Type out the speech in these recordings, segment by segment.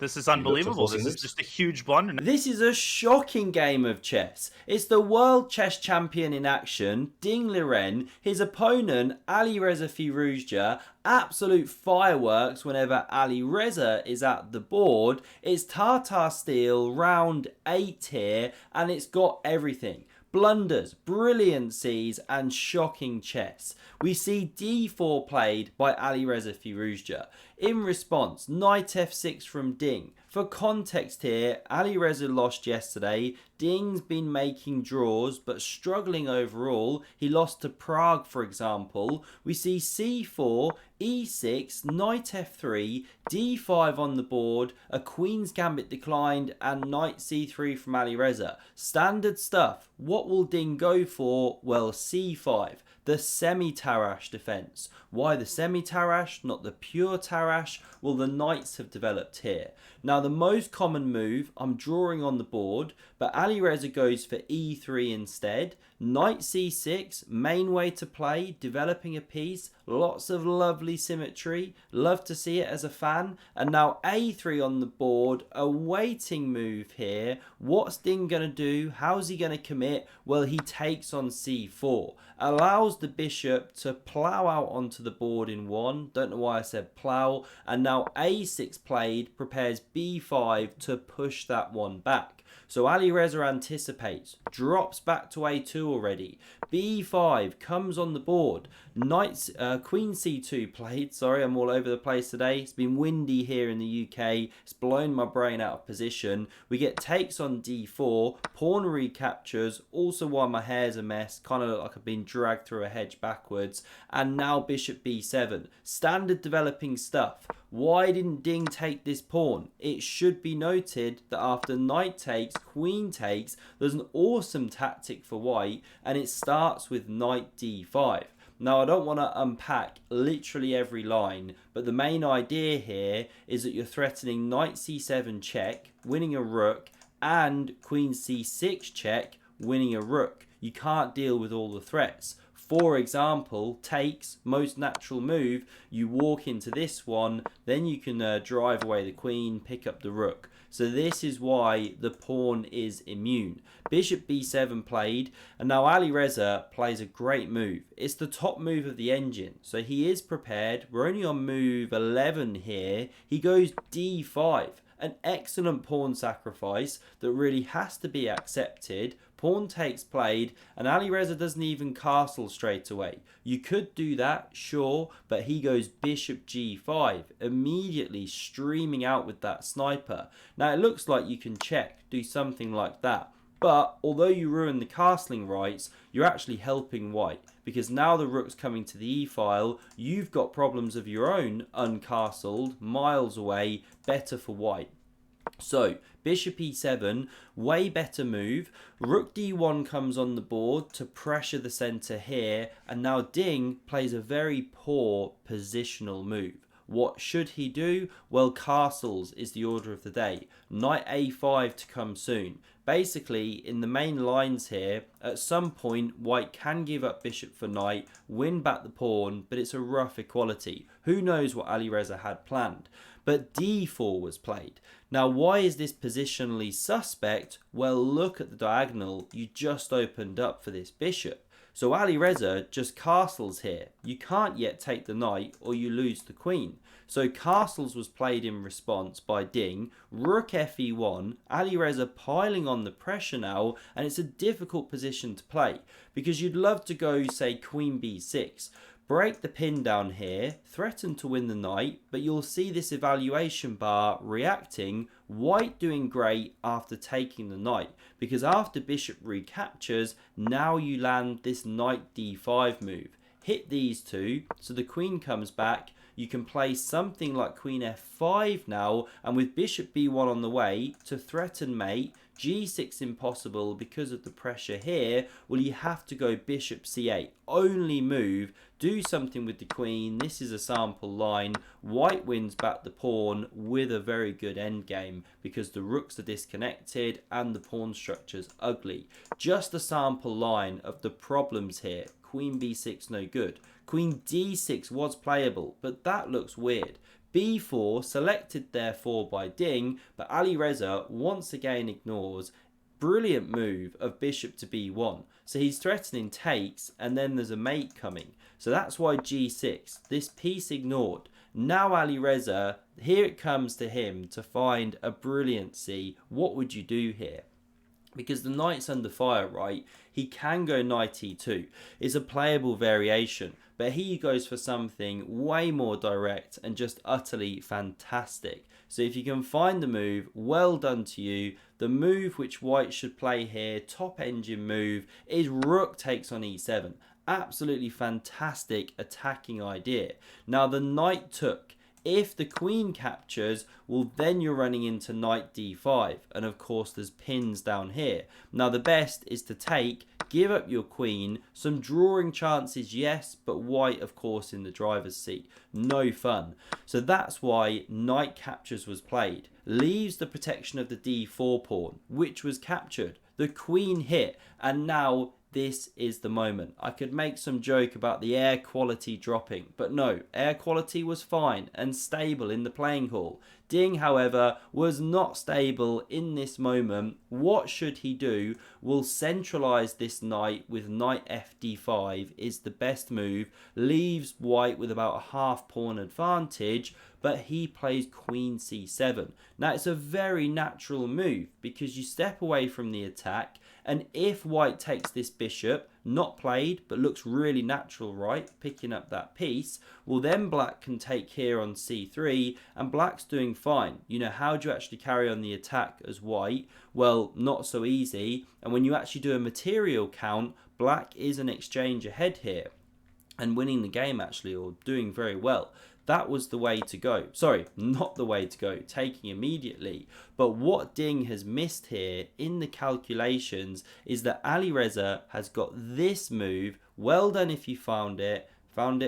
This is You looked at unbelievable. forcing This is moves. just a huge blunder. This is a shocking game of chess. It's the world chess champion in action, Ding Liren. His opponent, Alireza Firouzja. Absolute fireworks whenever Alireza is at the board. It's Tata steel, round 8 here, and it's got everything. Blunders, brilliancies, and shocking chess. We see d4 played by Alireza Firouzja. In response, knight f6 from Ding. For context here, Alireza lost yesterday. Ding's been making draws but struggling overall. He lost to Prague, for example. We see c4, e6, knight f3, d5 on the board, a queen's gambit declined, and knight c3 from Alireza. Standard stuff. What will Ding go for? Well, c5. The semi-Tarrasch defence. Why the semi-Tarrasch, not the pure Tarrasch? Well, the knights have developed here. Now, the most common move, I'm drawing on the board, but Alireza goes for e3 instead. Knight c6, main way to play, developing a piece, lots of lovely symmetry, love to see it as a fan. And now a3 on the board, a waiting move here. What's Ding going to do? How's he going to commit? Well, he takes on c4, allows the bishop to plough out onto the board in one. Don't know why I said plough. And now a6 played, prepares b5 to push that one back. So Alireza anticipates, drops back to a2 already. b5 comes on the board. Queen c2 played. Sorry, I'm all over the place today. It's been windy here in the UK. It's blown my brain out of position. We get takes on d4. Pawn recaptures. Also why my hair's a mess. Kind of look like I've been dragged through a hedge backwards. And now bishop b7. Standard developing stuff. Why didn't Ding take this pawn? It should be noted that after knight takes, queen takes, there's an awesome tactic for white, and it starts with knight d5. Now, I don't want to unpack literally every line, but the main idea here is that you're threatening knight c7 check, winning a rook, and queen c6 check, winning a rook. You can't deal with all the threats. For example, takes, most natural move, you walk into this one, then you can drive away the queen, pick up the rook. So this is why the pawn is immune. Bishop b7 played, and now Alireza plays a great move. It's the top move of the engine, so he is prepared. We're only on move 11 here. He goes d5. An excellent pawn sacrifice that really has to be accepted. Pawn takes played, and Alireza doesn't even castle straight away. You could do that, sure, but he goes bishop g5, immediately streaming out with that sniper. Now, it looks like you can check, do something like that. But although you ruin the castling rights, you're actually helping white, because now the rook's coming to the e-file, you've got problems of your own uncastled, miles away, better for white. So, bishop e7, way better move. Rook d1 comes on the board to pressure the centre here, and now Ding plays a very poor positional move. What should he do? Well, castles is the order of the day. Knight a5 to come soon. Basically, in the main lines here, at some point, white can give up bishop for knight, win back the pawn, but it's a rough equality. Who knows what Alireza had planned? But d4 was played. Now, why is this positionally suspect? Well, look at the diagonal you just opened up for this bishop. So Alireza just castles here. You can't yet take the knight or you lose the queen. So castles was played in response by Ding. Rook fe1, Alireza piling on the pressure now, and it's a difficult position to play because you'd love to go, say, queen b6. Break the pin down here, threaten to win the knight, but you'll see this evaluation bar reacting, white doing great after taking the knight, because after bishop recaptures, now you land this knight d5 move. Hit these two, so the queen comes back, you can play something like queen f5 now, and with bishop b1 on the way to threaten mate, g6 impossible because of the pressure here, well, you have to go bishop c8, only move, do something with the queen. This is a sample line. White wins back the pawn with a very good endgame because the rooks are disconnected and the pawn structure's ugly. Just a sample line of the problems here. Queen b6 no good. Queen d6 was playable, but that looks weird. b4 selected therefore by Ding, but Alireza once again ignores. Brilliant move of bishop to b1. So he's threatening takes, and then there's a mate coming. So that's why g6, this piece ignored. Now Alireza, here it comes to him to find a brilliancy. What would you do here? Because the knight's under fire, right? He can go knight e2. It's a playable variation, but he goes for something way more direct and just utterly fantastic. So if you can find the move, well done to you. The move which white should play here, top engine move, is rook takes on e7. Absolutely fantastic attacking idea. Now the knight took. If the queen captures, well, then you're running into knight d5. And of course, there's pins down here. Now, the best is to take, give up your queen. Some drawing chances, yes, but white, of course, in the driver's seat. No fun. So that's why knight captures was played. Leaves the protection of the d4 pawn, which was captured. The queen hit, and now this is the moment. I could make some joke about the air quality dropping, but no, air quality was fine and stable in the playing hall. Ding, however, was not stable in this moment. What should he do? Will centralize this knight with knight fd5 is the best move. Leaves white with about a half pawn advantage, but he plays queen c7. Now, it's a very natural move because you step away from the attack, and if white takes this bishop, not played, but looks really natural, right? Picking up that piece, well, then black can take here on c3, and black's doing fine. You know, how do you actually carry on the attack as white? Well, not so easy. And when you actually do a material count, black is an exchange ahead here and winning the game, actually, or doing very well. That was the way to go. Sorry, not the way to go, taking immediately. But what Ding has missed here in the calculations is that Alireza has got this move. Well done if you found it, find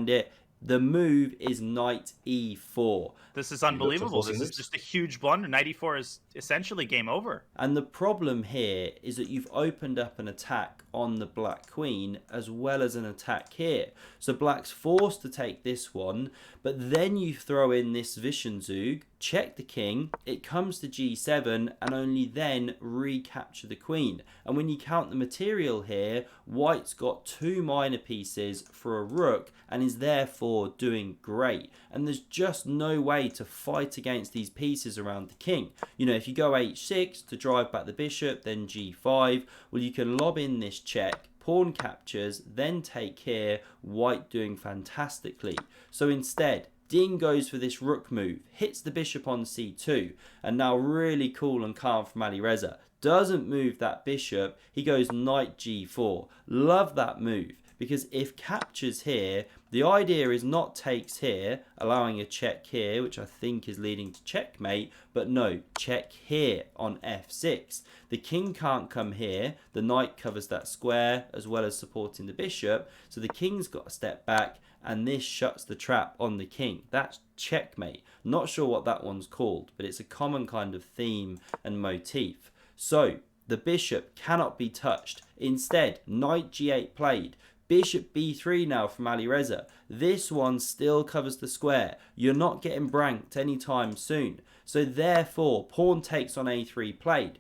it. The move is knight e4. This is unbelievable. This is just a huge blunder. Knight e4 is essentially game over. And the problem here is that you've opened up an attack on the black queen as well as an attack here. So black's forced to take this one, but then you throw in this Zug, check the king, it comes to g7, and only then recapture the queen. And when you count the material here, white's got 2 minor pieces for a rook and is therefore doing great. And there's just no way to fight against these pieces around the king. You know, if you go h6 to drive back the bishop, then g5, well, you can lob in this check, pawn captures, then take here, white doing fantastically. So instead, Ding goes for this rook move, hits the bishop on c2, and now really cool and calm from Alireza. Doesn't move that bishop, he goes knight g4. Love that move, because if captures here, the idea is not takes here, allowing a check here, which I think is leading to checkmate, but no, check here on f6. The king can't come here, the knight covers that square as well as supporting the bishop, so the king's got to step back, and this shuts the trap on the king. That's checkmate. Not sure what that one's called, but it's a common kind of theme and motif. So, the bishop cannot be touched. Instead, knight g8 played. Bishop b3 now from Alireza. This one still covers the square. You're not getting branked anytime soon. So therefore, pawn takes on a3 played.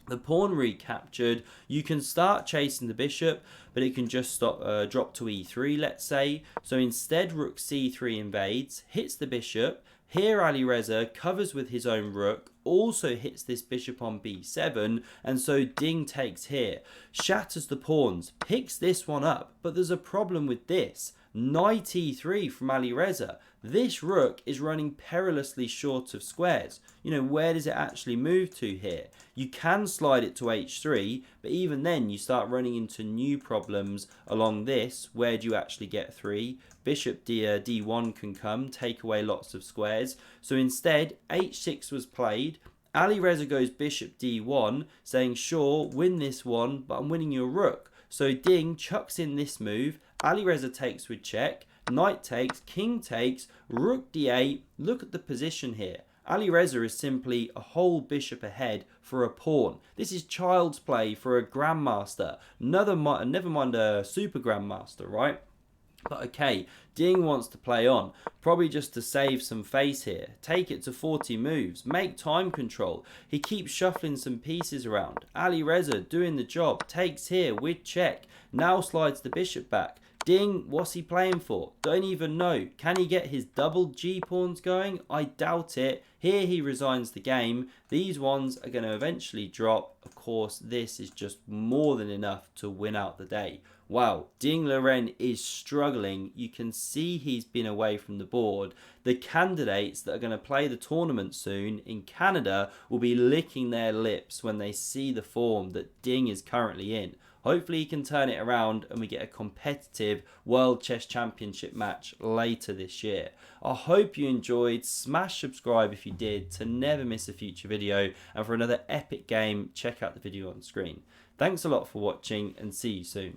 The pawn recaptured, you can start chasing the bishop, but it can just drop to e3, let's say. So instead, rook c3 invades, hits the bishop. Here Alireza covers with his own rook, also hits this bishop on b7, and so Ding takes here. Shatters the pawns, picks this one up, but there's a problem with this. Knight e3 from Alireza. This rook is running perilously short of squares. You know, where does it actually move to here? You can slide it to h3, but even then you start running into new problems along this. Where do you actually get 3? Bishop d1 can come, take away lots of squares. So instead, h6 was played. Alireza goes bishop d1, saying, sure, win this one, but I'm winning your rook. So Ding chucks in this move. Alireza takes with check. Knight takes, king takes, rook d8. Look at the position here. Alireza is simply a whole bishop ahead for a pawn. This is child's play for a grandmaster. Never mind a super grandmaster, right? But okay, Ding wants to play on, probably just to save some face here. Take it to 40 moves, make time control. He keeps shuffling some pieces around. Alireza doing the job, takes here with check, now slides the bishop back. Ding, what's he playing for? Don't even know. Can he get his double G pawns going? I doubt it. Here he resigns the game. These ones are going to eventually drop. Of course, this is just more than enough to win out the day. Wow, Ding Liren is struggling. You can see he's been away from the board. The candidates that are going to play the tournament soon in Canada will be licking their lips when they see the form that Ding is currently in. Hopefully he can turn it around and we get a competitive World Chess Championship match later this year. I hope you enjoyed. Smash subscribe if you did to never miss a future video. And for another epic game, check out the video on screen. Thanks a lot for watching and see you soon.